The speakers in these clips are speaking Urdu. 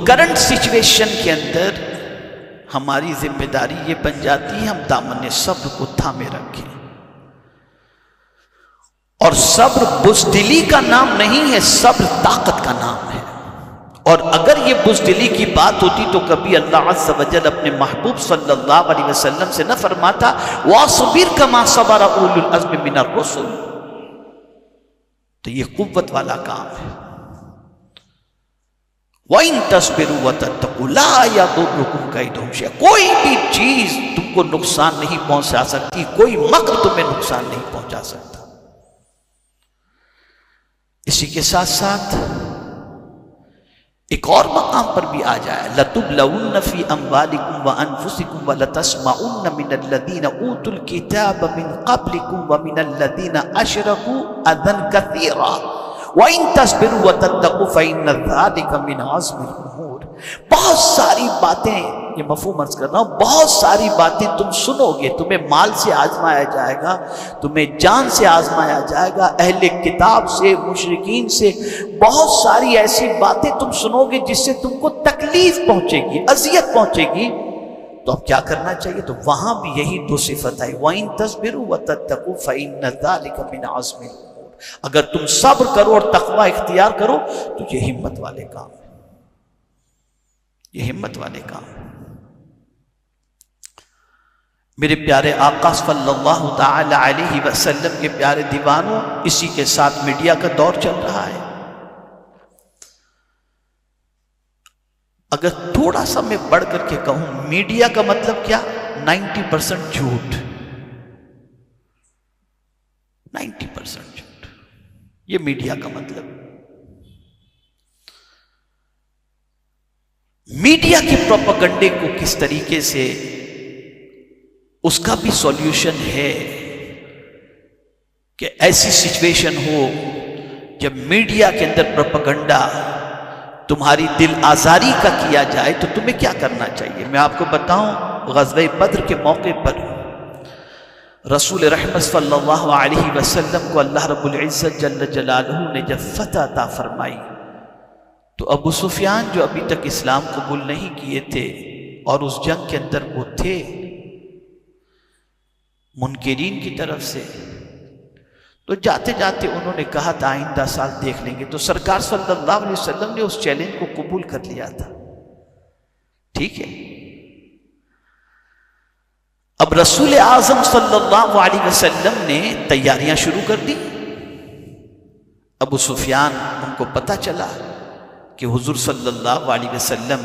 کرنٹ سچویشن کے اندر ہماری ذمہ داری یہ بن جاتی ہے ہم دامن صبر کو تھامے رکھیں. اور صبر بزدلی کا نام نہیں ہے، صبر طاقت کا نام ہے. اور اگر یہ بزدلی کی بات ہوتی تو کبھی اللہ عز و جل اپنے محبوب صلی اللہ علیہ وسلم سے نہ فرماتا وَاصْبِرْ كَمَا صَبَرَ أُولُو الْعَزْمِ مِنَ الرُّسُلِ. تو یہ قوت والا کام ہے. وَإِن تَصْبِرُوا وَتَتَّقُوا لَا يَضُرُّكُمْ كَيْدُهُمْ شَيْئًا. کوئی بھی چیز تم کو نقصان نہیں پہنچا سکتی، کوئی مکر تمہیں نقصان نہیں پہنچا سکتا. اسی کے ساتھ ساتھ ایک اور مقام پر بھی آ جائے لَتُبْلَوُنَّ فِي أَمْوَالِكُمْ وَأَنفُسِكُمْ وَلَتَسْمَعُنَّ مِنَ الَّذِينَ أُوتُوا الْكِتَابَ مِنْ قَبْلِكُمْ وَمِنَ الَّذِينَ أَشْرَكُوا أَذًى كَثِيرًا وَإِن تَصْبِرُوا وَتَتَّقُوا فَإِنَّ ذَلِكَ مِنْ عَزْمِ الْأُمُورِ. بہت ساری باتیں، یہ مفہوم عرض کر رہا ہوں، بہت ساری باتیں تم سنو گے. تمہیں مال سے آزمایا جائے گا، تمہیں جان سے آزمایا جائے گا، اہل کتاب سے، مشرکین سے. بہت ساری ایسی باتیں تم سنو گے جس سے تم کو تکلیف پہنچے گی، اذیت پہنچے گی. تو اب کیا کرنا چاہیے؟ تو وہاں بھی یہی دو صفت آئی وَإِن تَصْبِرُوا وَتَتَّقُوا فَإِنَّ ذَلِكَ مِنْ عَزْمِ الْأُمُورِ. اگر تم صبر کرو اور تقوی اختیار کرو تو یہ ہمت والے کام ہے، یہ ہمت والے کام ہے. میرے پیارے آقا صلی اللہ تعالی علیہ وسلم کے پیارے دیوانوں، اسی کے ساتھ میڈیا کا دور چل رہا ہے. اگر تھوڑا سا میں بڑھ کر کے کہوں میڈیا کا مطلب کیا؟ 90% جھوٹ، 90% جھوٹ، یہ میڈیا کا مطلب. میڈیا کی پروپیگنڈے کو کس طریقے سے، اس کا بھی سولوشن ہے کہ ایسی سچویشن ہو جب میڈیا کے اندر پروپیگنڈا تمہاری دل آزاری کا کیا جائے تو تمہیں کیا کرنا چاہیے. میں آپ کو بتاؤں، غزوہ بدر کے موقع پر رسول رحمت صلی اللہ علیہ وسلم کو اللہ رب العزت جل جلالہ نے جب فتح عطا فرمائی تو ابو سفیان جو ابھی تک اسلام قبول نہیں کیے تھے اور اس جنگ کے اندر وہ تھے منکرین کی طرف سے، تو جاتے جاتے انہوں نے کہا تھا آئندہ سال دیکھ لیں گے. تو سرکار صلی اللہ علیہ وسلم نے اس چیلنج کو قبول کر لیا تھا. ٹھیک ہے، اب رسول اعظم صلی اللہ علیہ وسلم نے تیاریاں شروع کر دی. ابو سفیان، ان کو پتہ چلا کہ حضور صلی اللہ علیہ وسلم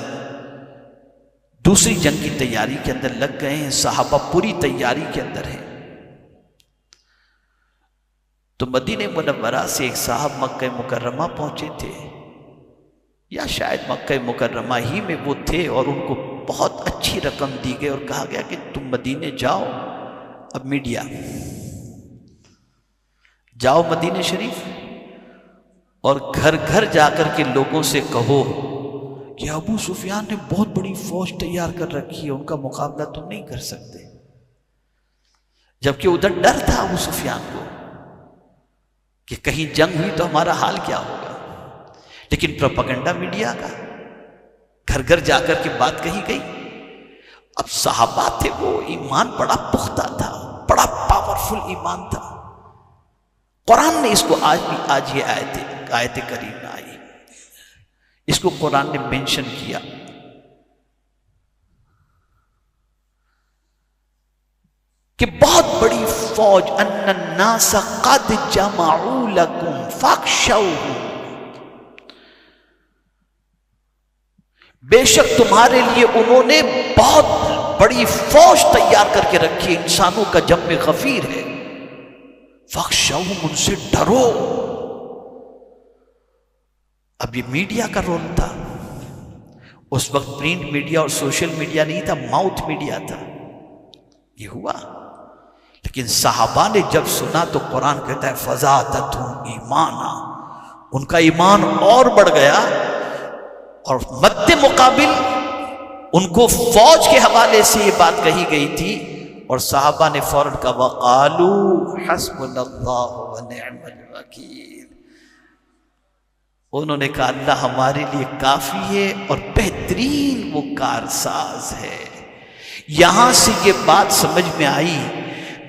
دوسری جنگ کی تیاری کے اندر لگ گئے ہیں، صحابہ پوری تیاری کے اندر ہیں. تو مدینہ منورہ سے ایک صاحب مکہ مکرمہ پہنچے تھے، یا شاید مکہ مکرمہ ہی میں وہ تھے، اور ان کو بہت اچھی رقم دی گئی اور کہا گیا کہ تم مدینے جاؤ. اب میڈیا، جاؤ مدینہ شریف اور گھر گھر جا کر کے لوگوں سے کہو کہ ابو سفیان نے بہت بڑی فوج تیار کر رکھی ہے، ان کا مقابلہ تم نہیں کر سکتے. جبکہ ادھر ڈر تھا ابو سفیان کو کہ کہیں جنگ ہوئی تو ہمارا حال کیا ہوگا. لیکن پروپیگنڈا میڈیا کا، گھر گھر جا کر کے بات کہی گئی. اب صحابہ تھے، وہ ایمان بڑا پختہ تھا، بڑا پاورفل ایمان تھا. قرآن نے اس کو آج یہ آیت کریمہ آئی، اس کو قرآن نے مینشن کیا. کہ بہت بڑی فوج، ان الناس قد جمعوا لکم فاخشوہم، بے شک تمہارے لیے انہوں نے بہت بڑی فوج تیار کر کے رکھی، انسانوں کا جمع غفیر ہے. فاخشوہم، ان سے ڈرو. اب یہ میڈیا کا رول تھا. اس وقت پرنٹ میڈیا اور سوشل میڈیا نہیں تھا، ماؤتھ میڈیا تھا. یہ ہوا. لیکن صحابہ نے جب سنا تو قرآن کہتا ہے فزادتہم ایمانا، ان کا ایمان اور بڑھ گیا. اور مد مقابل ان کو فوج کے حوالے سے یہ بات کہی گئی تھی، اور صحابہ نے فوراً کہا وقالوا حسبنا اللہ ونعم الوکیل. انہوں نے کہا اللہ ہمارے لیے کافی ہے اور بہترین وہ کارساز ہے۔ یہاں سے یہ بات سمجھ میں آئی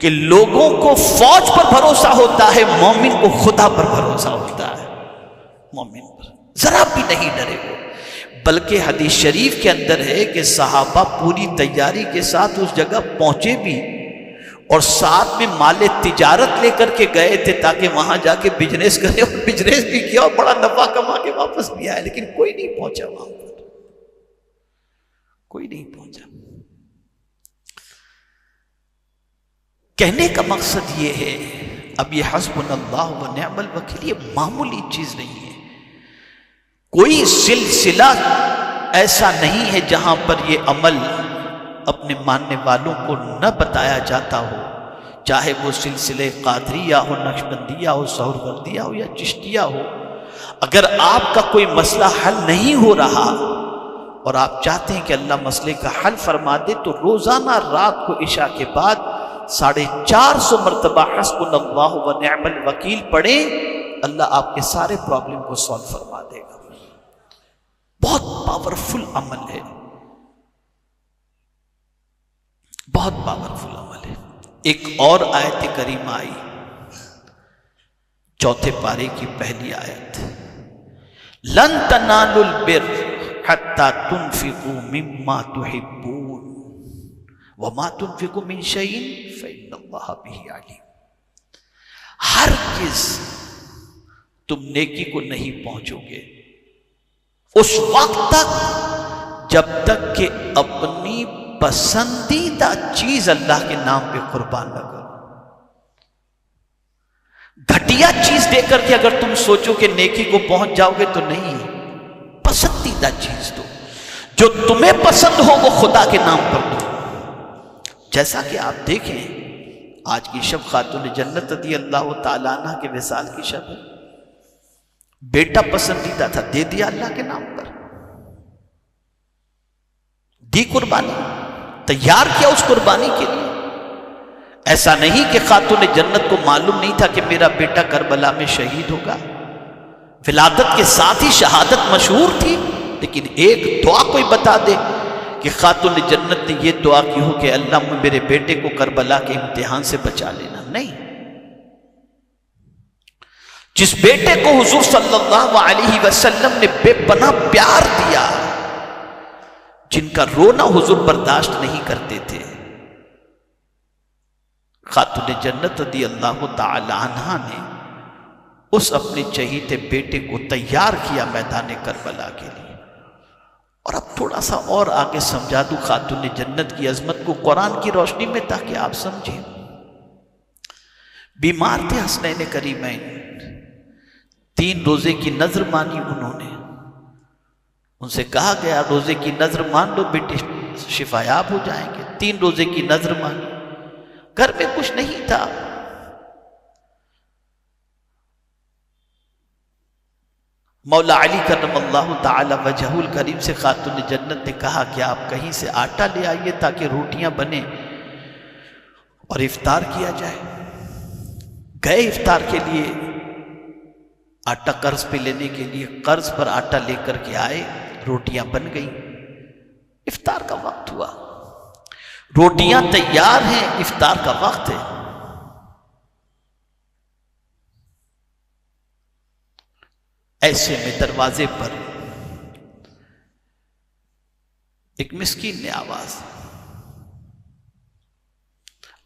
کہ لوگوں کو فوج پر بھروسہ ہوتا ہے، مومن کو خدا پر بھروسہ ہوتا ہے۔ مومن پر ذرا بھی نہیں ڈرے وہ، بلکہ حدیث شریف کے اندر ہے کہ صحابہ پوری تیاری کے ساتھ اس جگہ پہنچے بھی اور ساتھ میں مال تجارت لے کر کے گئے تھے تاکہ وہاں جا کے بزنس کرے، اور بزنس بھی کیا اور بڑا نفع کما کے واپس بھی آئے، لیکن کوئی نہیں پہنچا وہاں پر، کوئی نہیں پہنچا۔ کہنے کا مقصد یہ ہے، اب یہ حسبنا اللہ و نعم الوکیل یہ معمولی چیز نہیں ہے، کوئی سلسلہ ایسا نہیں ہے جہاں پر یہ عمل اپنے ماننے والوں کو نہ بتایا جاتا ہو، چاہے وہ سلسلے قادریہ ہو، نقشبندیہ ہو، سہروردیہ ہو یا چشتیہ ہو۔ اگر آپ کا کوئی مسئلہ حل نہیں ہو رہا اور آپ چاہتے ہیں کہ اللہ مسئلے کا حل فرما دے، تو روزانہ رات کو عشاء کے بعد 450 مرتبہ حسبنا اللہ و نعم الوکیل پڑھیں، اللہ آپ کے سارے پرابلم کو سالو فرما دے گا۔ بہت پاورفل عمل ہے، بہت پاورفل عمل ہے۔ ایک اور آیت کریمہ آئی، چوتھے پارے کی پہلی آیت، لن تنالوا البر حتى تنفقوا مما تحبون وما تنفقوا من شيء فإن الله به عليم۔ ہرگز تم نیکی کو نہیں پہنچو گے اس وقت تک جب تک کہ اپنی پسندیدہ چیز اللہ کے نام پہ قربان نہ کرو۔ گھٹیا چیز دے کر کے اگر تم سوچو کہ نیکی کو پہنچ جاؤ گے تو نہیں، پسندیدہ چیز دو، جو تمہیں پسند ہو وہ خدا کے نام پر دو۔ جیسا کہ آپ دیکھیں آج کی شب خاتون جنت رضی اللہ تعالیٰ عنہ کے وصال کی شب ہے، بیٹا پسندیدہ تھا، دے دیا اللہ کے نام پر، دی قربانی، تیار کیا اس قربانی کے لیے۔ ایسا نہیں کہ خاتون جنت کو معلوم نہیں تھا کہ میرا بیٹا کربلا میں شہید ہوگا، ولادت کے ساتھ ہی شہادت مشہور تھی، لیکن ایک دعا کوئی بتا دے کہ خاتون جنت نے یہ دعا کی ہو کہ اللہ میرے بیٹے کو کربلا کے امتحان سے بچا لینا، نہیں۔ جس بیٹے کو حضور صلی اللہ علیہ وسلم نے بے پناہ پیار دیا، جن کا رونا حضور برداشت نہیں کرتے تھے، خاتون جنت رضی اللہ تعالی عنہا نے اس اپنے چہیتے بیٹے کو تیار کیا میدان کربلا کے لیے۔ اور اب تھوڑا سا اور آگے سمجھا دوں خاتون جنت کی عظمت کو قرآن کی روشنی میں تاکہ آپ سمجھیں۔ بیمار تھے حسنین کریمین، 3 روزے کی نذر مانی انہوں نے، ان سے کہا گیا روزے کی نذر مان لو بیٹے شفایاب ہو جائیں گے۔ 3 روزے کی نذر مانی، گھر میں کچھ نہیں تھا، مولا علی کرم اللہ تعالی وجہہ الکریم سے خاتون جنت نے کہا کہ آپ کہیں سے آٹا لے آئیے تاکہ روٹیاں بنیں اور افطار کیا جائے۔ گئے افطار کے لیے، آٹا قرض پہ لینے کے لیے قرض پر آٹا لے کر کے آئے، روٹیاں بن گئیں، افطار کا وقت ہوا، روٹیاں تیار ہیں، افطار کا وقت ہے۔ ایسے میں دروازے پر ایک مسکین نے آواز دی،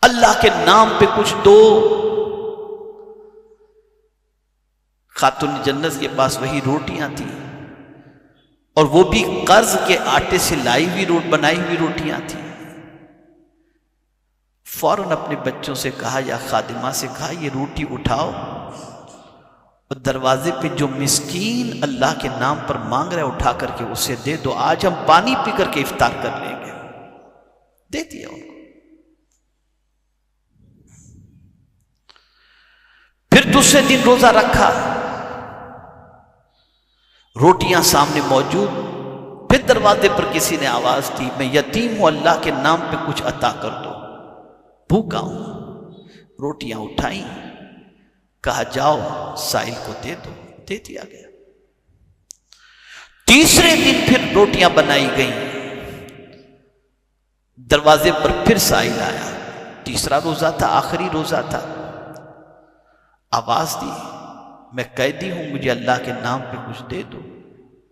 اللہ کے نام پہ کچھ دو۔ خاتون جنت کے پاس وہی روٹیاں تھیں اور وہ بھی قرض کے آٹے سے لائی ہوئی بنائی ہوئی روٹیاں تھیں۔ فوراً اپنے بچوں سے کہا یا خادمہ سے کہا یہ روٹی اٹھاؤ اور دروازے پہ جو مسکین اللہ کے نام پر مانگ رہے اٹھا کر کے اسے دے دو، آج ہم پانی پی کر کے افطار کر لیں گے۔ دے دیا ان کو۔ پھر دوسرے دن روزہ رکھا، روٹیاں سامنے موجود، پھر دروازے پر کسی نے آواز دی میں یتیم ہوں، اللہ کے نام پہ کچھ عطا کر دو، بھوکا ہوں۔ روٹیاں اٹھائیں، کہا جاؤ سائل کو دے دو، دے دیا گیا۔ تیسرے دن پھر روٹیاں بنائی گئیں، دروازے پر پھر سائل آیا، تیسرا روزہ تھا، آخری روزہ تھا، آواز دی، میں قیدی ہوں، مجھے اللہ کے نام پہ کچھ دے دو،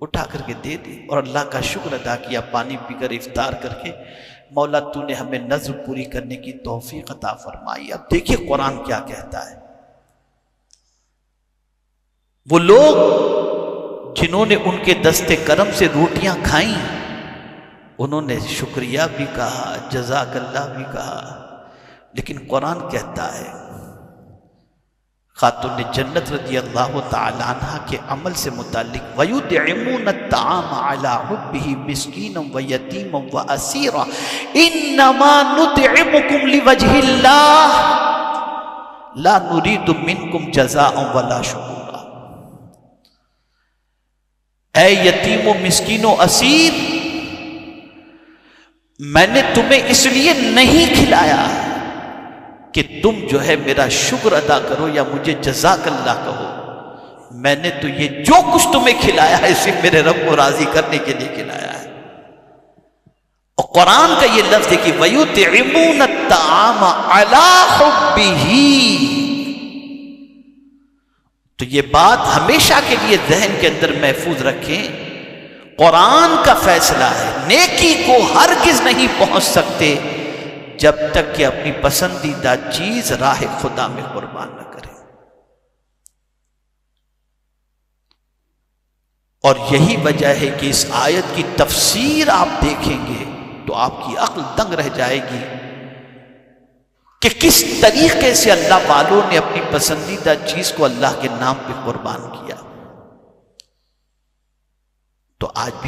اٹھا کر کے دے دی، اور اللہ کا شکر ادا کیا، پانی پی کر افطار کر کے، مولا تو نے ہمیں نذر پوری کرنے کی توفیق عطا فرمائی۔ اب دیکھیے قرآن کیا کہتا ہے، وہ لوگ جنہوں نے ان کے دست کرم سے روٹیاں کھائیں، انہوں نے شکریہ بھی کہا، جزاک اللہ بھی کہا، لیکن قرآن کہتا ہے خاتون جنت رضی اللہ تعالی عنہ کے عمل سے متعلق وَيُطْعِمُونَ الطَّعَامَ عَلَىٰ حُبِّهِ مِسْكِينًا وَيَتِيمًا وَأَسِيرًا إِنَّمَا نُطْعِمُكُمْ لِوَجْهِ اللَّهِ لَا نُرِيدُ مِنْكُمْ جَزَاءً وَلَا شُكُورًا۔ اے یتیم و مسکین و اسیر، میں نے تمہیں اس لیے نہیں کھلایا کہ تم جو ہے میرا شکر ادا کرو یا مجھے جزاک اللہ کہو، میں نے تو یہ جو کچھ تمہیں کھلایا ہے صرف میرے رب کو راضی کرنے کے لیے کھلایا ہے۔ اور قرآن کا یہ لفظ ہے کہ وَيُطْعِمُونَ الطَّعَامَ عَلَىٰ حُبِّهِ، تو یہ بات ہمیشہ کے لیے ذہن کے اندر محفوظ رکھیں، قرآن کا فیصلہ ہے، نیکی کو ہرگز نہیں پہنچ سکتے جب تک کہ اپنی پسندیدہ چیز راہ خدا میں قربان نہ کریں۔ اور یہی وجہ ہے کہ اس آیت کی تفسیر آپ دیکھیں گے تو آپ کی عقل دنگ رہ جائے گی کہ کس طریقے سے اللہ والوں نے اپنی پسندیدہ چیز کو اللہ کے نام پہ قربان کیا۔ تو آج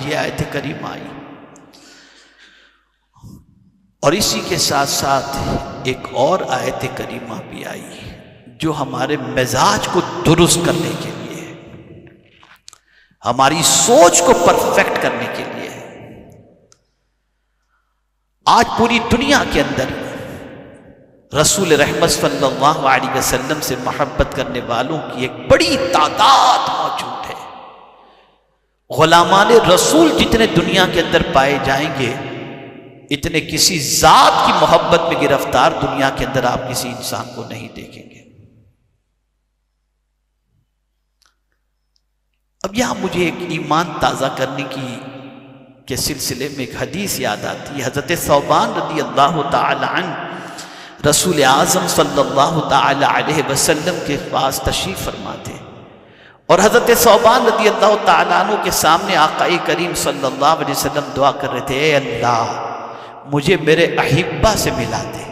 یہ آیت کریمہ آئی، اور اسی کے ساتھ ساتھ ایک اور آیت کریمہ بھی آئی جو ہمارے مزاج کو درست کرنے کے لیے ہے، ہماری سوچ کو پرفیکٹ کرنے کے لیے ہے۔ آج پوری دنیا کے اندر رسول رحمت صلی اللہ علیہ وسلم سے محبت کرنے والوں کی ایک بڑی تعداد موجود ہے۔ غلامان رسول جتنے دنیا کے اندر پائے جائیں گے، اتنے کسی ذات کی محبت میں گرفتار دنیا کے اندر آپ کسی انسان کو نہیں دیکھیں گے۔ اب یہاں مجھے ایک ایمان تازہ کرنے کے سلسلے میں ایک حدیث یاد آتی ہے۔ حضرت ثوبان رضی اللہ تعالی عنہ رسول اعظم صلی اللہ تعالی علیہ وسلم کے پاس تشریف فرما تھے، اور حضرت ثوبان رضی اللہ تعالی عنہ کے سامنے آقا کریم صلی اللہ علیہ وسلم دعا کر رہے تھے، اے اللہ مجھے میرے احبہ سے ملا دے۔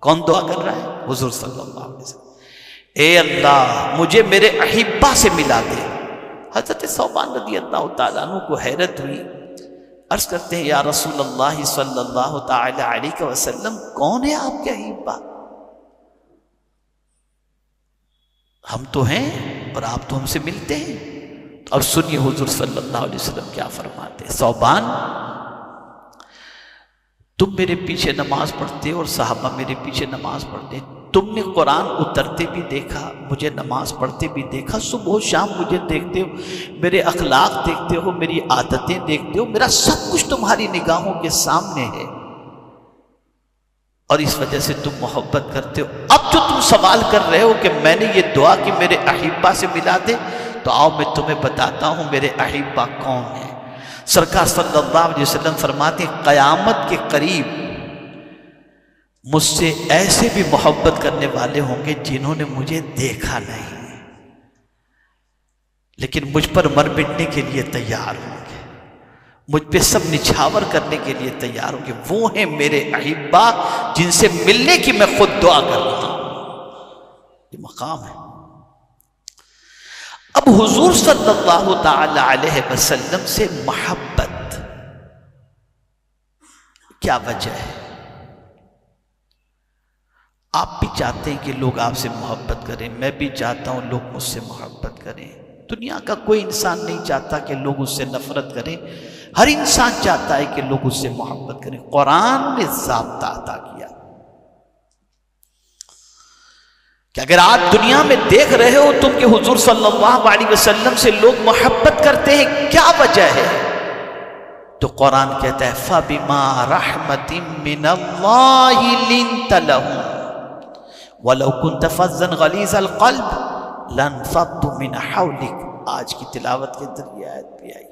کون دعا کر رہا ہے؟ حضور صلی اللہ علیہ وسلم۔ اے اللہ مجھے میرے احبہ سے ملا دے۔ حضرت ثوبان رضی اللہ تعالیٰ عنہ کو حیرت ہوئی، عرض کرتے ہیں یا رسول اللہ صلی اللہ تعالی علیہ وسلم، کون ہے آپ کے احبہ؟ ہم تو ہیں اور آپ تو ہم سے ملتے ہیں۔ اب سنیے حضور صلی اللہ علیہ وسلم کیا فرماتے ہیں، ثوبان تم میرے پیچھے نماز پڑھتے اور صحابہ میرے پیچھے نماز پڑھتے، تم نے قرآن اترتے بھی دیکھا، مجھے نماز پڑھتے بھی دیکھا، صبح و شام مجھے دیکھتے ہو، میرے اخلاق دیکھتے ہو، میری عادتیں دیکھتے ہو، میرا سب کچھ تمہاری نگاہوں کے سامنے ہے، اور اس وجہ سے تم محبت کرتے ہو۔ اب جو تم سوال کر رہے ہو کہ میں نے یہ دعا کہ میرے احبہ سے ملا دے، تو آؤ میں تمہیں بتاتا ہوں میرے احبہ کون ہیں۔ سرکار صلی اللہ علیہ وسلم فرماتے ہیں قیامت کے قریب مجھ سے ایسے بھی محبت کرنے والے ہوں گے جنہوں نے مجھے دیکھا نہیں، لیکن مجھ پر مر مٹنے کے لیے تیار ہوں گے، مجھ پہ سب نچھاور کرنے کے لیے تیار ہوں گے۔ وہ ہیں میرے احبہ جن سے ملنے کی میں خود دعا کر رہا ہوں۔ یہ مقام ہے۔ اب حضور صلی اللہ تعالی علیہ وسلم سے محبت کیا وجہ ہے؟ آپ بھی چاہتے ہیں کہ لوگ آپ سے محبت کریں، میں بھی چاہتا ہوں لوگ مجھ سے محبت کریں۔ دنیا کا کوئی انسان نہیں چاہتا کہ لوگ اس سے نفرت کریں، ہر انسان چاہتا ہے کہ لوگ اس سے محبت کریں۔ قرآن نے ضابطہ عطا کیا کہ اگر آپ دنیا میں دیکھ رہے ہو تم کہ حضور صلی اللہ علیہ وسلم سے لوگ محبت کرتے ہیں، کیا وجہ ہے؟ تو قرآن کہتا ہے فَبِمَا رَحْمَةٍ مِّنَ اللَّهِ لِنْتَ لَهُمْ وَلَوْ كُنْتَ فَظًّا غَلِيظَ الْقَلْبِ لَانفَضُّوا مِنْ حَوْلِكَ۔ آج کی تلاوت کے اندر یہ آیت بھی آئی۔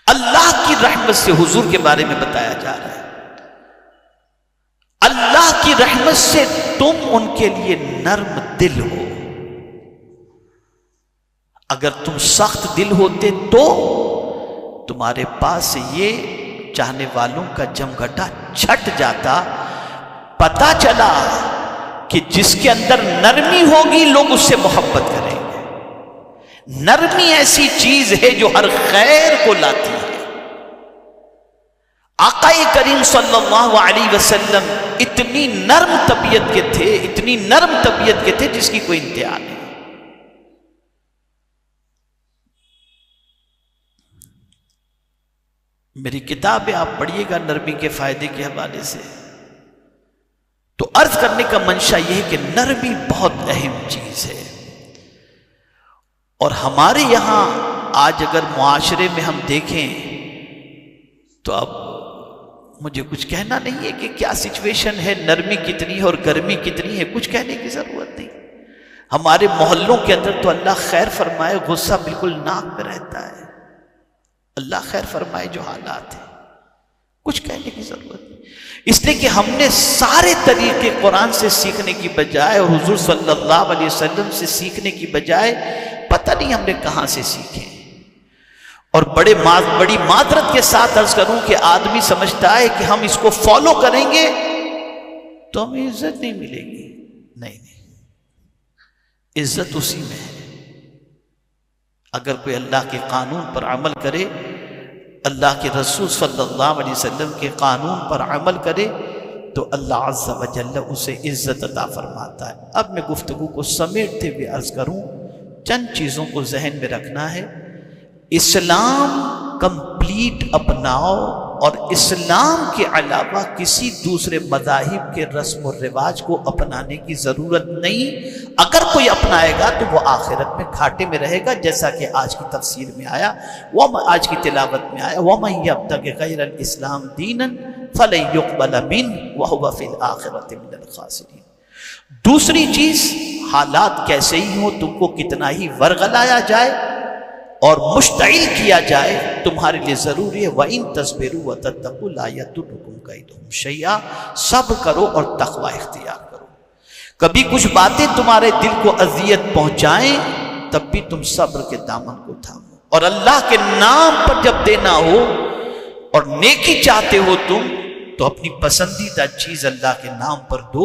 اللہ کی رحمت سے حضور کے بارے میں بتایا جا رہا ہے، اللہ کی رحمت سے تم ان کے لیے نرم دل ہو۔ اگر تم سخت دل ہوتے تو تمہارے پاس سے یہ چاہنے والوں کا جمگھٹا چھٹ جاتا۔ پتا چلا کہ جس کے اندر نرمی ہوگی لوگ اس سے محبت کریں گے۔ نرمی ایسی چیز ہے جو ہر خیر کو لاتی ہے۔ آقا کریم صلی اللہ علیہ وسلم اتنی نرم طبیعت کے تھے، اتنی نرم طبیعت کے تھے جس کی کوئی انتہا نہیں۔ میری کتاب ہے، آپ پڑھیے گا نرمی کے فائدے کے حوالے سے۔ تو عرض کرنے کا منشا یہ ہے کہ نرمی بہت اہم چیز ہے، اور ہمارے یہاں آج اگر معاشرے میں ہم دیکھیں تو اب مجھے کچھ کہنا نہیں ہے کہ کیا سچویشن ہے، نرمی کتنی ہے اور گرمی کتنی ہے، کچھ کہنے کی ضرورت نہیں۔ ہمارے محلوں کے اندر تو اللہ خیر فرمائے غصہ بالکل ناک پہ رہتا ہے، اللہ خیر فرمائے جو حالات ہیں، کچھ کہنے کی ضرورت نہیں۔ اس لیے کہ ہم نے سارے طریقے قرآن سے سیکھنے کی بجائے اور حضور صلی اللہ علیہ وسلم سے سیکھنے کی بجائے پتہ نہیں ہم نے کہاں سے سیکھے۔ اور بڑی معذرت کے ساتھ عرض کروں کہ آدمی سمجھتا ہے کہ ہم اس کو فالو کریں گے تو ہمیں عزت نہیں ملے گی۔ نہیں، عزت اسی میں ہے اگر کوئی اللہ کے قانون پر عمل کرے، اللہ کے رسول صلی اللہ علیہ وسلم کے قانون پر عمل کرے تو اللہ عز و جل اسے عزت عطا فرماتا ہے۔ اب میں گفتگو کو سمیٹتے ہوئے عرض کروں، چند چیزوں کو ذہن میں رکھنا ہے۔ اسلام کمپلیٹ اپناؤ، اور اسلام کے علاوہ کسی دوسرے مذاہب کے رسم و رواج کو اپنانے کی ضرورت نہیں۔ اگر کوئی اپنائے گا تو وہ آخرت میں گھاٹے میں رہے گا، جیسا کہ آج کی تفسیر میں آیا، آج کی تلاوت میں آیا وَمَن يَبْتَغِ غَيْرَ الْإِسْلَامِ دِينًا فَلَن يُقْبَلَ مِنْهُ وَهُوَ فِي الْآخِرَةِ مِنَ الْخَاسِرِينَ۔ دوسری چیز، حالات کیسے ہی ہوں، تم کو کتنا ہی ورغلایا جائے اور مشتعل کیا جائے، تمہارے لیے ضروری ہے وَإِن تَصْبِرُوا وَتَتَّقُوا لَا يَضُرُّكُمْ كَيْدُهُمْ شَيْئًا۔ صبر کرو اور تقوی اختیار کرو۔ کبھی کچھ باتیں تمہارے دل کو اذیت پہنچائیں تب بھی تم صبر کے دامن کو تھامو، اور اللہ کے نام پر جب دینا ہو اور نیکی چاہتے ہو تم تو اپنی پسندیدہ چیز اللہ کے نام پر دو۔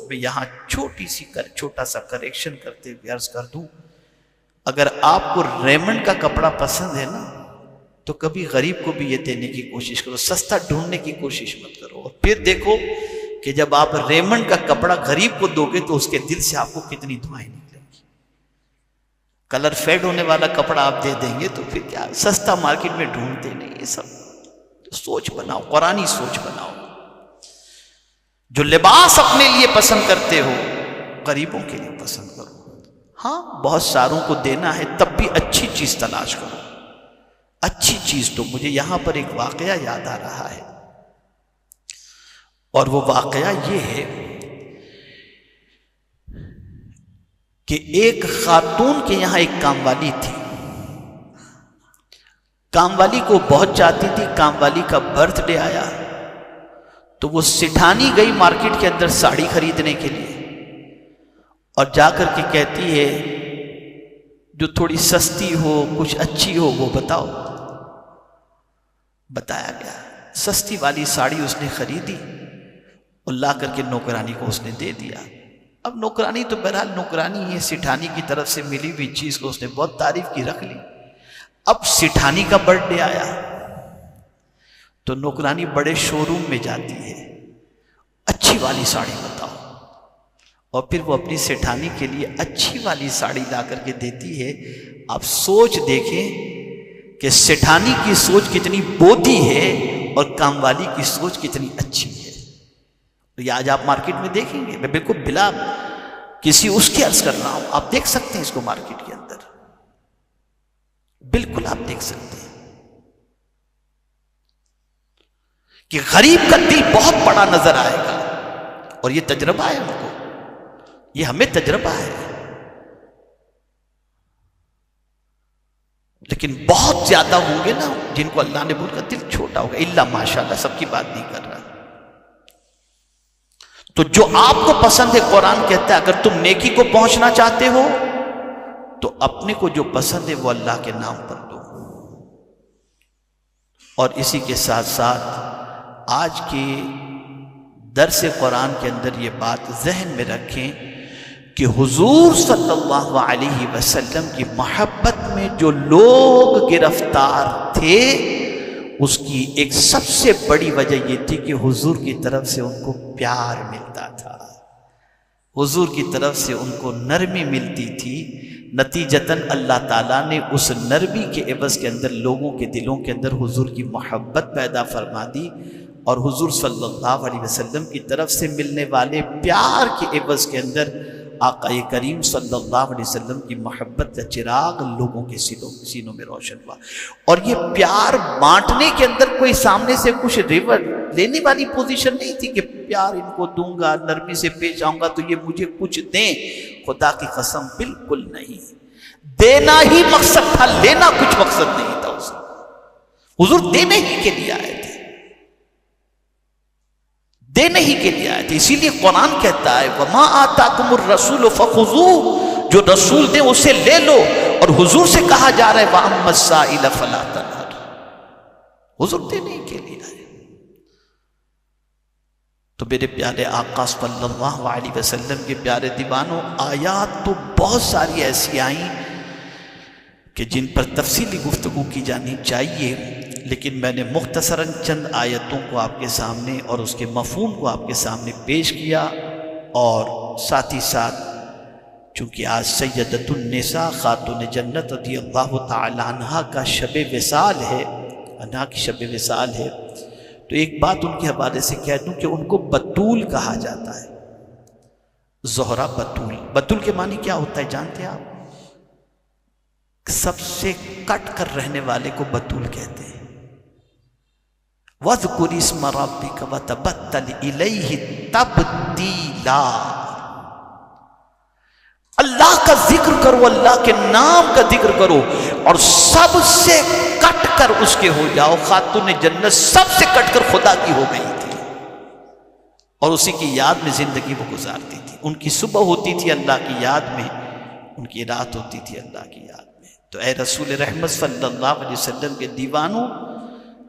میں یہاں چھوٹا سا کریکشن کرتے ہوئے عرض کر دوں، اگر آپ کو ریمنڈ کا کپڑا پسند ہے نا تو کبھی غریب کو بھی یہ دینے کی کوشش کرو، سستا ڈھونڈنے کی کوشش مت کرو، اور پھر دیکھو کہ جب آپ ریمنڈ کا کپڑا غریب کو دو گے تو اس کے دل سے آپ کو کتنی دعائیں نکلیں گی۔ کلر فیڈ ہونے والا کپڑا آپ دے دیں گے تو پھر کیا، سستا مارکیٹ میں ڈھونڈتے نہیں۔ یہ سب سوچ بناؤ، قرآنی سوچ بناؤ۔ جو لباس اپنے لیے پسند کرتے ہو غریبوں کے لیے پسند کرو۔ ہاں بہت ساروں کو دینا ہے تب بھی اچھی چیز تلاش کرو، اچھی چیز۔ تو مجھے یہاں پر ایک واقعہ یاد آ رہا ہے، اور وہ واقعہ یہ ہے کہ ایک خاتون کے یہاں ایک کام والی تھی، کام والی کو بہت چاہتی تھی۔ کام والی کا برتھ ڈے آیا تو وہ سٹھانی گئی مارکیٹ کے اندر ساڑی خریدنے کے لیے، اور جا کر کے کہتی ہے جو تھوڑی سستی ہو، کچھ اچھی ہو وہ بتاؤ۔ بتایا گیا، سستی والی ساڑی اس نے خریدی اور لا کر کے نوکرانی کو اس نے دے دیا۔ اب نوکرانی تو بہرحال نوکرانی ہے، سٹھانی کی طرف سے ملی ہوئی چیز کو اس نے بہت تعریف کی، رکھ لی۔ اب سٹھانی کا برتھ ڈے آیا تو نوکرانی بڑے شو روم میں جاتی ہے، اچھی والی ساڑی بتاؤ، اور پھر وہ اپنی سٹھانی کے لیے اچھی والی ساڑی لا کر کے دیتی ہے۔ آپ سوچ دیکھیں کہ سٹھانی کی سوچ کتنی بودی ہے اور کام والی کی سوچ کتنی اچھی ہے۔ یہ آج آپ مارکیٹ میں دیکھیں گے، میں بالکل بلا کسی اس کے عرض کر رہا ہوں، آپ دیکھ سکتے ہیں اس کو مارکیٹ کے اندر، بالکل آپ دیکھ سکتے ہیں کہ غریب کا دل بہت بڑا نظر آئے گا، اور یہ تجربہ ہے ان کو، یہ ہمیں تجربہ ہے، لیکن بہت زیادہ ہوں گے نا جن کو اللہ نے بول کا دل چھوٹا ہوگا، الا ماشاءاللہ، سب کی بات نہیں کر رہا۔ تو جو آپ کو پسند ہے، قرآن کہتا ہے اگر تم نیکی کو پہنچنا چاہتے ہو تو اپنے کو جو پسند ہے وہ اللہ کے نام پر دو۔ اور اسی کے ساتھ ساتھ آج کے درس قرآن کے اندر یہ بات ذہن میں رکھیں کہ حضور صلی اللہ علیہ وسلم کی محبت میں جو لوگ گرفتار تھے، اس کی ایک سب سے بڑی وجہ یہ تھی کہ حضور کی طرف سے ان کو پیار ملتا تھا، حضور کی طرف سے ان کو نرمی ملتی تھی۔ نتیجتاً اللہ تعالیٰ نے اس نرمی کے عوض کے اندر لوگوں کے دلوں کے اندر حضور کی محبت پیدا فرما دی، اور حضور صلی اللہ علیہ وسلم کی طرف سے ملنے والے پیار کے عوض کے اندر آقا کریم صلی اللہ علیہ وسلم کی محبت کا چراغ لوگوں کے سینوں میں روشن ہوا۔ اور یہ پیار بانٹنے کے اندر کوئی سامنے سے کچھ ریور لینے والی پوزیشن نہیں تھی کہ پیار ان کو دوں گا، نرمی سے پیش آؤں گا تو یہ مجھے کچھ دیں، خدا کی قسم بالکل نہیں، دینا ہی مقصد تھا، لینا کچھ مقصد نہیں تھا اس کو۔ حضور دینے ہی کے لیے آئے تھے، دینے ہی کے لیے آئے تھے، اسی لیے قرآن کہتا ہے وَمَا آتَاكُمُ الرَّسُولُ فَخُذُوهُ، جو رسول دیں اسے لے لو، اور حضور سے کہا جا رہا ہے وَأَمَّا السَّائِلَ فَلَا تَنْهَرْ، حضور دینے کے لیے آئے۔ تو میرے پیارے آقا صلی اللہ علیہ وسلم کے پیارے دیوانوں، آیات تو بہت ساری ایسی آئیں کہ جن پر تفصیلی گفتگو کی جانی چاہیے، لیکن میں نے مختصراً چند آیتوں کو آپ کے سامنے اور اس کے مفہوم کو آپ کے سامنے پیش کیا، اور ساتھ ہی ساتھ چونکہ آج سیدۃ النساء خاتون جنت رضی اللہ تعالی عنہا کا شب وصال ہے، عنہا کی شب وصال ہے، تو ایک بات ان کے حوالے سے کہہ دوں کہ ان کو بتول کہا جاتا ہے، زہرہ بتول۔ بتول کے معنی کیا ہوتا ہے جانتے ہیں آپ؟ سب سے کٹ کر رہنے والے کو بتول کہتے ہیں۔ وَاذْكُرِ اسْمَ رَبِّكَ وَتَبَتَّلْ إِلَيْهِ تَبْتِيلًا، اللہ کا ذکر کرو، اللہ کے نام کا ذکر کرو، اور سب سے کٹ کر اس کے ہو جاؤ۔ خاتون جنت سب سے کٹ کر خدا کی ہو گئی تھی، اور اسی کی یاد میں زندگی وہ گزارتی تھی۔ ان کی صبح ہوتی تھی اللہ کی یاد میں، ان کی رات ہوتی تھی اللہ کی یاد میں۔ تو اے رسول رحمت صلی اللہ علیہ وسلم کے دیوانوں،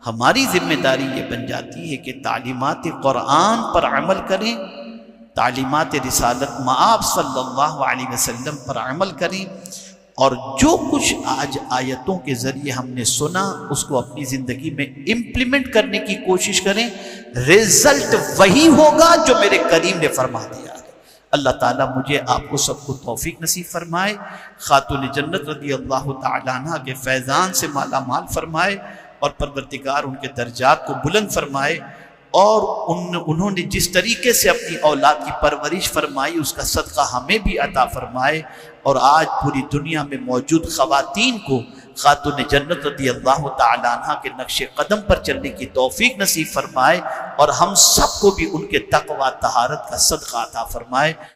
ہماری ذمہ داری یہ بن جاتی ہے کہ تعلیمات قرآن پر عمل کریں، تعلیمات رسالت مآب صلی اللہ علیہ وسلم پر عمل کریں، اور جو کچھ آج آیتوں کے ذریعے ہم نے سنا اس کو اپنی زندگی میں امپلیمنٹ کرنے کی کوشش کریں۔ رزلٹ وہی ہوگا جو میرے کریم نے فرما دیا ہے۔ اللہ تعالیٰ مجھے آپ کو سب کو توفیق نصیب فرمائے، خاتون جنت رضی اللہ تعالیٰ عنہ کے فیضان سے مالا مال فرمائے، اور پروردگار ان کے درجات کو بلند فرمائے، اور انہوں نے جس طریقے سے اپنی اولاد کی پرورش فرمائی اس کا صدقہ ہمیں بھی عطا فرمائے، اور آج پوری دنیا میں موجود خواتین کو خاتون جنت رضی اللہ تعالیٰ عنہ کے نقش قدم پر چلنے کی توفیق نصیب فرمائے، اور ہم سب کو بھی ان کے تقوی طہارت کا صدقہ عطا فرمائے۔